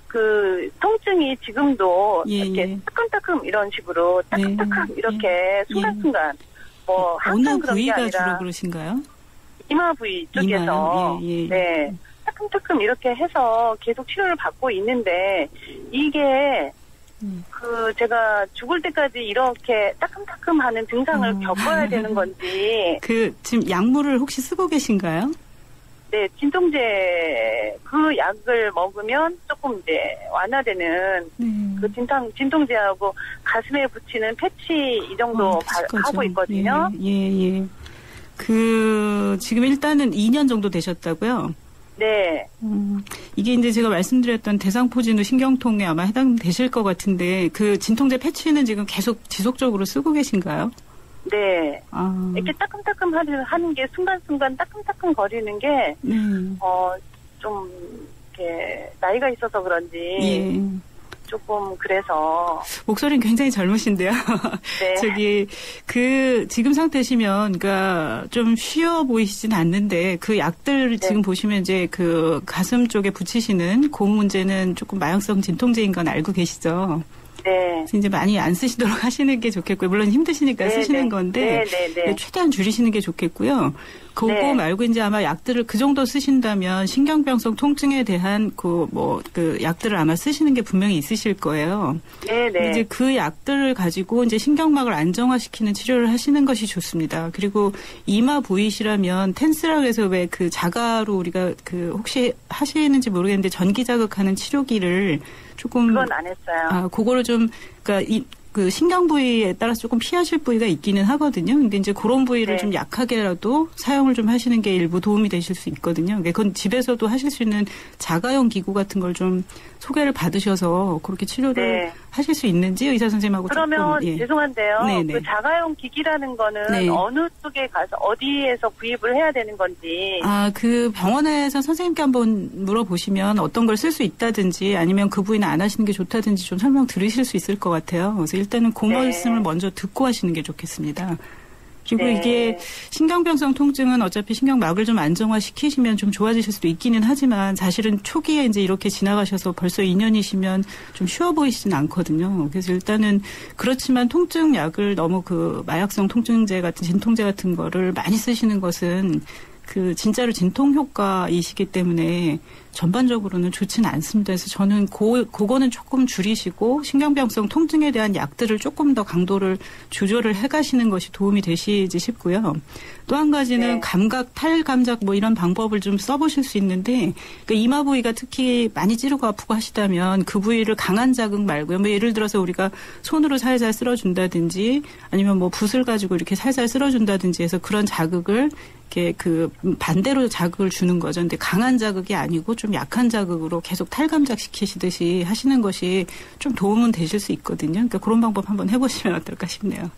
그 통증이 지금도 이렇게 따끔따끔 이런 식으로 따끔따끔 이렇게 순간순간 뭐 항상 어느 그런 게 부위가 아니라 주로 그러신가요? 이마 부위 쪽에서 네 따끔따끔 이렇게 해서 계속 치료를 받고 있는데 이게 그 제가 죽을 때까지 이렇게 따끔따끔하는 증상을 겪어야 되는 건지 그 지금 약물을 혹시 쓰고 계신가요? 네, 진통제 그 약을 먹으면 조금 이제 완화되는 그 진통제하고 가슴에 붙이는 패치 이 정도 하고 있거든요. 예. 그 지금 일단은 2년 정도 되셨다고요? 네. 이게 이제 제가 말씀드렸던 대상포진 후 신경통에 아마 해당되실 것 같은데 그 진통제 패치는 지금 계속 지속적으로 쓰고 계신가요? 네. 이렇게 따끔따끔 하는 게 순간순간 따끔따끔 거리는 게, 좀, 이렇게, 나이가 있어서 그런지, 조금, 그래서. 목소리는 굉장히 젊으신데요. 네. 지금 상태시면, 그니까, 좀 쉬워 보이시진 않는데, 그 약들 지금 보시면 이제 그 가슴 쪽에 붙이시는 그 문제는 조금 마약성 진통제인 건 알고 계시죠? 네. 이제 많이 안 쓰시도록 하시는 게 좋겠고요. 물론 힘드시니까 쓰시는 건데 최대한 줄이시는 게 좋겠고요. 그거 말고 이제 아마 약들을 그 정도 쓰신다면 신경병성 통증에 대한 그 약들을 아마 쓰시는 게 분명히 있으실 거예요. 네네. 이제 그 약들을 가지고 이제 신경막을 안정화시키는 치료를 하시는 것이 좋습니다. 그리고 이마 부위시라면 텐스라고 해서 왜 그 자가로 우리가 그 혹시 하시는지 모르겠는데 전기 자극하는 치료기를 조금 그건 안 했어요. 그거를 좀 그러니까 그 신경 부위에 따라서 조금 피하실 부위가 있기는 하거든요. 근데 이제 그런 부위를 좀 약하게라도 사용을 좀 하시는 게 일부 도움이 되실 수 있거든요. 그건 집에서도 하실 수 있는 자가용 기구 같은 걸 좀 소개를 받으셔서 그렇게 치료를 하실 수 있는지 의사 선생님하고 그러면 조금, 예. 죄송한데요. 네네. 그 자가용 기기라는 거는 네. 어느 쪽에 가서 어디에서 구입을 해야 되는 건지. 그 병원에서 선생님께 한번 물어보시면 어떤 걸 쓸 수 있다든지 아니면 그 부위는 안 하시는 게 좋다든지 좀 설명 들으실 수 있을 것 같아요. 그래서 일단은 그 말씀을 먼저 듣고 하시는 게 좋겠습니다. 그리고 네. 이게 신경병성 통증은 어차피 신경막을 좀 안정화시키시면 좀 좋아지실 수도 있기는 하지만 사실은 초기에 이제 이렇게 지나가셔서 벌써 2년이시면 좀 쉬워 보이시진 않거든요. 그래서 일단은 그렇지만 통증약을 너무 그 마약성 통증제 같은 진통제 같은 거를 많이 쓰시는 것은 그 진짜로 진통 효과이시기 때문에 전반적으로는 좋지는 않습니다. 그래서 저는 그거는 조금 줄이시고 신경병성 통증에 대한 약들을 조금 더 강도를 조절을 해가시는 것이 도움이 되시지 싶고요. 또 한 가지는 감각, 탈감작 뭐 이런 방법을 좀 써보실 수 있는데 그러니까 이마 부위가 특히 많이 찌르고 아프고 하시다면 그 부위를 강한 자극 말고요. 뭐 예를 들어서 우리가 손으로 살살 쓸어준다든지 아니면 뭐 붓을 가지고 이렇게 살살 쓸어준다든지 해서 그런 자극을 이렇게 그 반대로 자극을 주는 거죠. 근데 강한 자극이 아니고 좀 약한 자극으로 계속 탈감작 시키시듯이 하시는 것이 좀 도움은 되실 수 있거든요. 그러니까 그런 방법 한번 해보시면 어떨까 싶네요.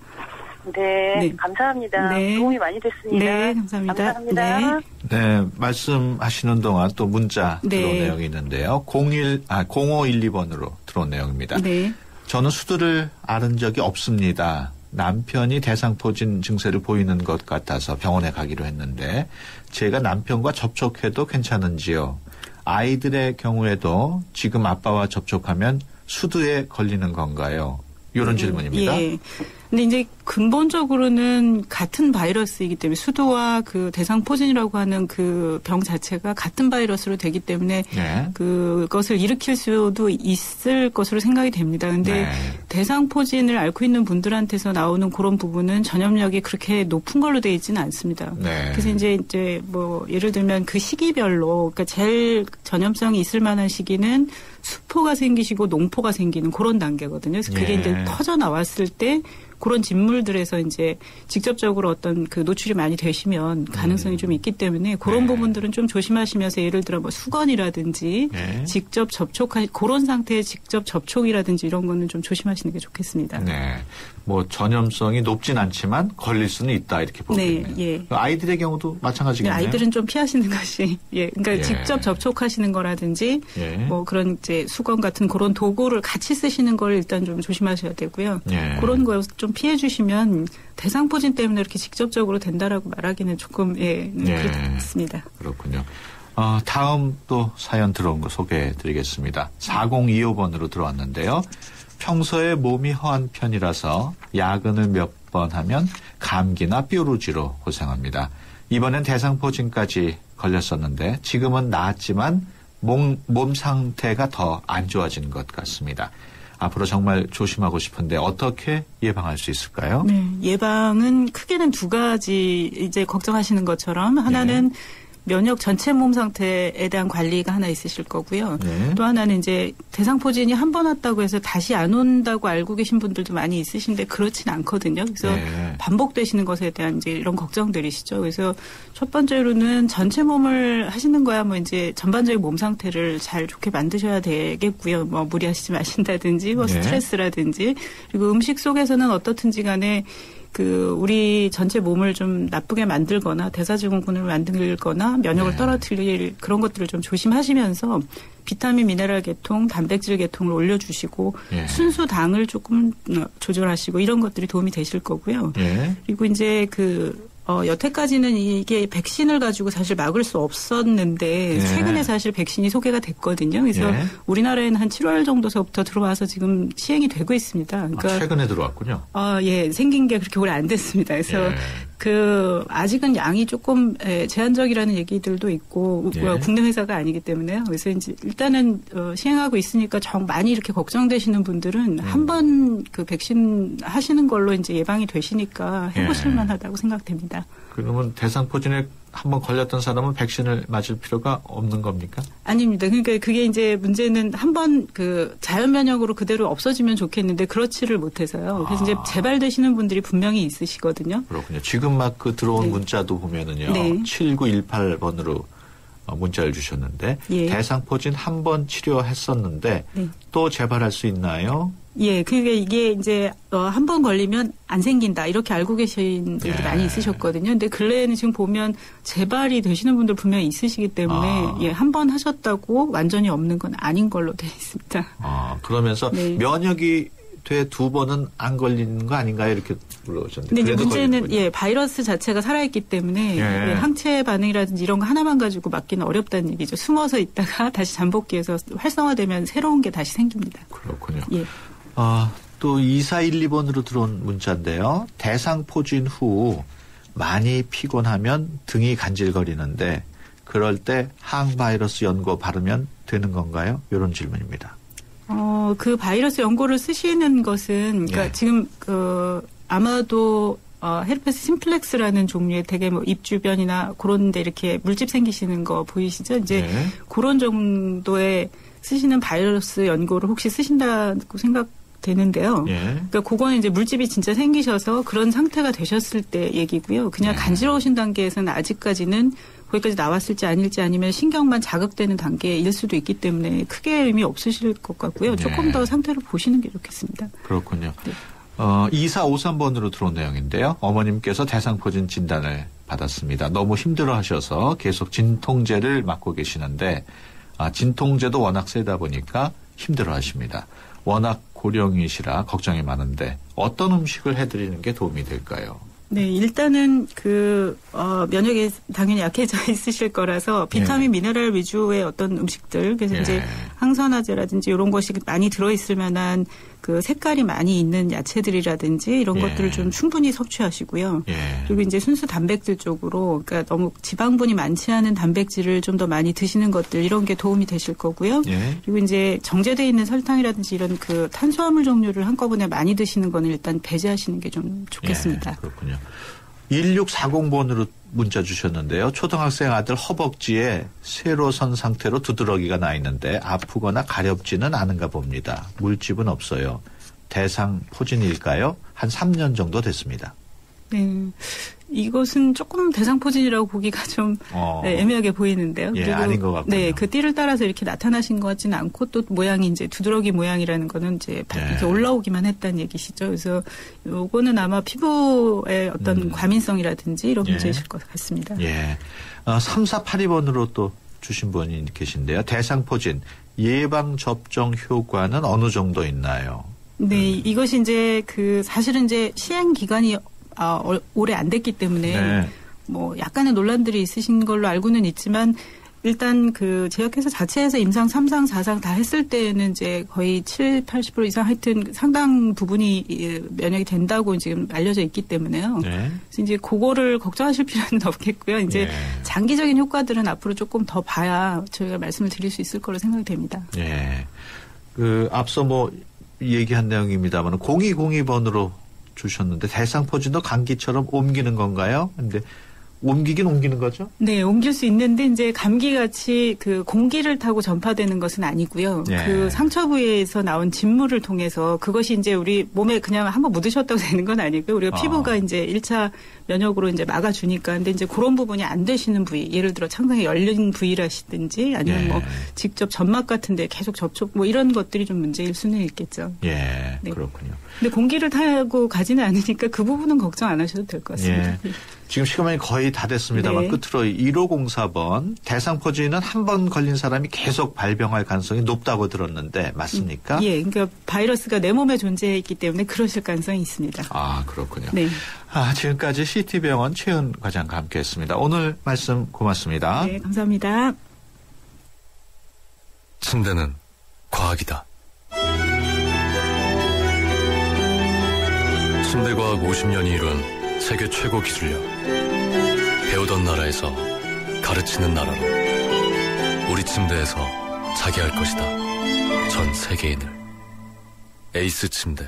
네. 감사합니다. 네. 도움이 많이 됐습니다. 네, 감사합니다. 감사합니다. 네, 말씀하시는 동안 또 문자 들어온 내용이 있는데요. 0512번으로 들어온 내용입니다. 네. 저는 수두를 앓은 적이 없습니다. 남편이 대상포진 증세를 보이는 것 같아서 병원에 가기로 했는데 제가 남편과 접촉해도 괜찮은지요? 아이들의 경우에도 지금 아빠와 접촉하면 수두에 걸리는 건가요? 이런 질문입니다. 예. 근데 이제 근본적으로는 같은 바이러스이기 때문에 수두와 그 대상포진이라고 하는 그 병 자체가 같은 바이러스로 되기 때문에 그것을 일으킬 수도 있을 것으로 생각이 됩니다. 근데 대상포진을 앓고 있는 분들한테서 나오는 그런 부분은 전염력이 그렇게 높은 걸로 되어 있지는 않습니다. 그래서 이제 뭐 예를 들면 그 시기별로 그러니까 제일 전염성이 있을 만한 시기는 수포가 생기시고 농포가 생기는 그런 단계거든요. 그래서 그게 이제 터져 나왔을 때 그런 진물들에서 이제 직접적으로 어떤 그 노출이 많이 되시면 가능성이 좀 있기 때문에 그런 부분들은 좀 조심하시면서 예를 들어 뭐 수건이라든지 직접 그런 상태의 직접 접촉이라든지 이런 거는 좀 조심하시는 게 좋겠습니다. 네. 뭐 전염성이 높진 않지만 걸릴 수는 있다 이렇게 보겠네요. 예. 아이들의 경우도 마찬가지겠네요. 아이들은 좀 피하시는 것이 그러니까 직접 접촉하시는 거라든지 뭐 그런 이제 수건 같은 그런 도구를 같이 쓰시는 걸 일단 좀 조심하셔야 되고요. 그런 거 좀 피해 주시면 대상포진 때문에 이렇게 직접적으로 된다라고 말하기는 조금 그렇습니다. 그렇군요. 다음 또 사연 들어온 거 소개해 드리겠습니다. 4025번으로 들어왔는데요. 평소에 몸이 허한 편이라서 야근을 몇 번 하면 감기나 뾰루지로 고생합니다. 이번엔 대상포진까지 걸렸었는데 지금은 나았지만 몸 상태가 더 안 좋아진 것 같습니다. 앞으로 정말 조심하고 싶은데 어떻게 예방할 수 있을까요? 네, 예방은 크게는 두 가지 이제 걱정하시는 것처럼 하나는 면역 전체 몸 상태에 대한 관리가 하나 있으실 거고요. 또 하나는 이제 대상포진이 한 번 왔다고 해서 다시 안 온다고 알고 계신 분들도 많이 있으신데 그렇진 않거든요. 그래서 반복되시는 것에 대한 이제 이런 걱정들이시죠. 그래서 첫 번째로는 전체 몸을 하시는 거야 뭐 이제 전반적인 몸 상태를 잘 좋게 만드셔야 되겠고요. 뭐 무리하시지 마신다든지 뭐 스트레스라든지 그리고 음식 속에서는 어떻든지 간에 우리 전체 몸을 좀 나쁘게 만들거나 대사증후군을 만들거나 면역을 떨어뜨릴 그런 것들을 좀 조심하시면서 비타민, 미네랄 계통, 단백질 계통을 올려주시고 순수 당을 조금 조절하시고 이런 것들이 도움이 되실 거고요. 그리고 이제 여태까지는 이게 백신을 가지고 사실 막을 수 없었는데 최근에 사실 백신이 소개가 됐거든요. 그래서 우리나라에는 한 7월 정도서부터 들어와서 지금 시행이 되고 있습니다. 그러니까 최근에 들어왔군요. 생긴 게 그렇게 오래 안 됐습니다. 그래서 아직은 양이 조금 제한적이라는 얘기들도 있고 국내 회사가 아니기 때문에요. 그래서 이제 일단은 시행하고 있으니까 많이 이렇게 걱정되시는 분들은 한번 그 백신 하시는 걸로 이제 예방이 되시니까 해보실 만하다고 생각됩니다. 그러면 대상포진에 한번 걸렸던 사람은 백신을 맞을 필요가 없는 겁니까? 아닙니다. 그러니까 그게 이제 문제는 한번 자연 면역으로 그대로 없어지면 좋겠는데 그렇지를 못해서요. 그래서 이제 재발되시는 분들이 분명히 있으시거든요. 그렇군요. 지금 막 들어온 문자도 보면은요. 7918번으로 문자를 주셨는데 대상포진 한 번 치료했었는데 또 재발할 수 있나요? 예, 그게 이게 이제 한 번 걸리면 안 생긴다 이렇게 알고 계신 분들이 많이 있으셨거든요. 근데 근래에는 지금 보면 재발이 되시는 분들 분명히 있으시기 때문에 예, 한 번 하셨다고 완전히 없는 건 아닌 걸로 되어 있습니다. 그러면서 면역이 돼 2번은 안 걸리는 거 아닌가요? 이렇게 물어보셨는데. 근데 이제 문제는 예, 바이러스 자체가 살아있기 때문에 예, 항체 반응이라든지 이런 거 하나만 가지고 막기는 어렵다는 얘기죠. 숨어서 있다가 다시 잠복기에서 활성화되면 새로운 게 다시 생깁니다. 그렇군요. 예. 또 2412번으로 들어온 문자인데요. 대상포진 후 많이 피곤하면 등이 간질거리는데 그럴 때 항바이러스 연고 바르면 되는 건가요? 이런 질문입니다. 그 바이러스 연고를 쓰시는 것은 그러니까 지금 아마도 헤르페스 심플렉스라는 종류의 되게 뭐 입 주변이나 그런 데 이렇게 물집 생기시는 거 보이시죠? 이제 그런 정도의 쓰시는 바이러스 연고를 혹시 쓰신다고 생각되는데요. 그러니까 그거는 이제 물집이 진짜 생기셔서 그런 상태가 되셨을 때 얘기고요. 그냥 간지러우신 단계에서는 아직까지는 거기까지 나왔을지 아닐지 아니면 신경만 자극되는 단계일 수도 있기 때문에 크게 의미 없으실 것 같고요. 조금 더 상태를 보시는 게 좋겠습니다. 그렇군요. 2453번으로 들어온 내용인데요. 어머님께서 대상포진 진단을 받았습니다. 너무 힘들어하셔서 계속 진통제를 맞고 계시는데 진통제도 워낙 세다 보니까 힘들어하십니다. 워낙 고령이시라 걱정이 많은데 어떤 음식을 해드리는 게 도움이 될까요? 네, 일단은 면역이 당연히 약해져 있으실 거라서 비타민, 미네랄 위주의 어떤 음식들, 그래서 이제 항산화제라든지 이런 것이 많이 들어있을 만한 그 색깔이 많이 있는 야채들이라든지 이런 것들을 좀 충분히 섭취하시고요. 그리고 이제 순수 단백질 쪽으로, 그러니까 너무 지방분이 많지 않은 단백질을 좀 더 많이 드시는 것들, 이런 게 도움이 되실 거고요. 그리고 이제 정제되어 있는 설탕이라든지 이런 그 탄수화물 종류를 한꺼번에 많이 드시는 거는 일단 배제하시는 게 좀 좋겠습니다. 그렇군요. 1640번으로 문자 주셨는데요. 초등학생 아들 허벅지에 세로선 상태로 두드러기가 나 있는데 아프거나 가렵지는 않은가 봅니다. 물집은 없어요. 대상포진일까요? 한 3년 정도 됐습니다. 네. 이것은 조금 대상포진이라고 보기가 좀 애매하게 보이는데요. 그리고 아닌 것 같군요. 네, 그 띠를 따라서 이렇게 나타나신 것 같지는 않고 또 모양이 이제 두드러기 모양이라는 거는 이제 이렇게 올라오기만 했다는 얘기시죠. 그래서 요거는 아마 피부의 어떤 과민성이라든지 이런 문제이실 것 같습니다. 3482번으로 또 주신 분이 계신데요. 대상포진 예방 접종 효과는 어느 정도 있나요? 네, 이것이 이제 사실은 이제 시행 기간이 오래 안 됐기 때문에 뭐 약간의 논란들이 있으신 걸로 알고는 있지만 일단 그 제약회사 자체에서 임상 3상, 4상 다 했을 때는 이제 거의 70, 80% 이상 하여튼 상당 부분이 면역이 된다고 지금 알려져 있기 때문에요. 그래서 이제 그거를 걱정하실 필요는 없겠고요. 이제 장기적인 효과들은 앞으로 조금 더 봐야 저희가 말씀을 드릴 수 있을 거로 생각이 됩니다. 앞서 뭐 얘기한 내용입니다만 0202번으로 주셨는데 대상포진도 감기처럼 옮기는 건가요? 근데 옮기는 거죠? 네, 옮길 수 있는데 이제 감기같이 그 공기를 타고 전파되는 것은 아니고요. 그 상처 부위에서 나온 진물을 통해서 그것이 이제 우리 몸에 그냥 한번 묻으셨다고 되는 건 아니고요. 우리가 피부가 이제 1차 면역으로 이제 막아주니까. 근데 이제 그런 부분이 안 되시는 부위, 예를 들어 창상에 열린 부위라시든지 아니면 뭐 직접 점막 같은데 계속 접촉 뭐 이런 것들이 좀 문제일 수는 있겠죠. 그렇군요. 근데 공기를 타고 가지는 않으니까 그 부분은 걱정 안 하셔도 될 것 같습니다. 지금 시간이 거의 다 됐습니다만 끝으로 1504번 대상포진은 한 번 걸린 사람이 계속 발병할 가능성이 높다고 들었는데 맞습니까? 그러니까 바이러스가 내 몸에 존재했기 때문에 그러실 가능성이 있습니다. 그렇군요. 지금까지 CT병원 최은 과장과 함께했습니다. 오늘 말씀 고맙습니다. 네, 감사합니다. 침대는 과학이다. 침대과학 50년이 이룬 세계 최고 기술력. 배우던 나라에서 가르치는 나라로 우리 침대에서 자기 할 것이다. 전 세계인을. 에이스 침대.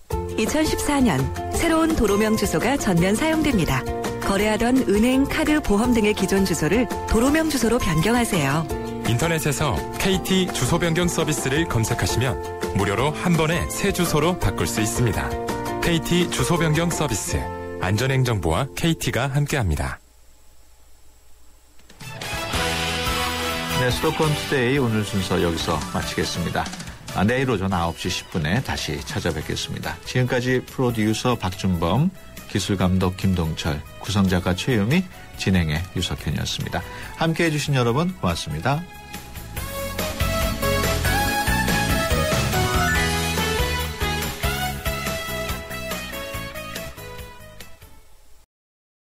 2014년 새로운 도로명 주소가 전면 사용됩니다. 거래하던 은행, 카드, 보험 등의 기존 주소를 도로명 주소로 변경하세요. 인터넷에서 KT 주소 변경 서비스를 검색하시면 무료로 한 번에 새 주소로 바꿀 수 있습니다. KT 주소 변경 서비스. 안전행정부와 KT가 함께합니다. 수도권 투데이 오늘 순서 여기서 마치겠습니다. 내일 오전 9시 10분에 다시 찾아뵙겠습니다. 지금까지 프로듀서 박준범, 기술감독 김동철, 구성작가 최유미, 진행의 유석현이었습니다. 함께해 주신 여러분 고맙습니다.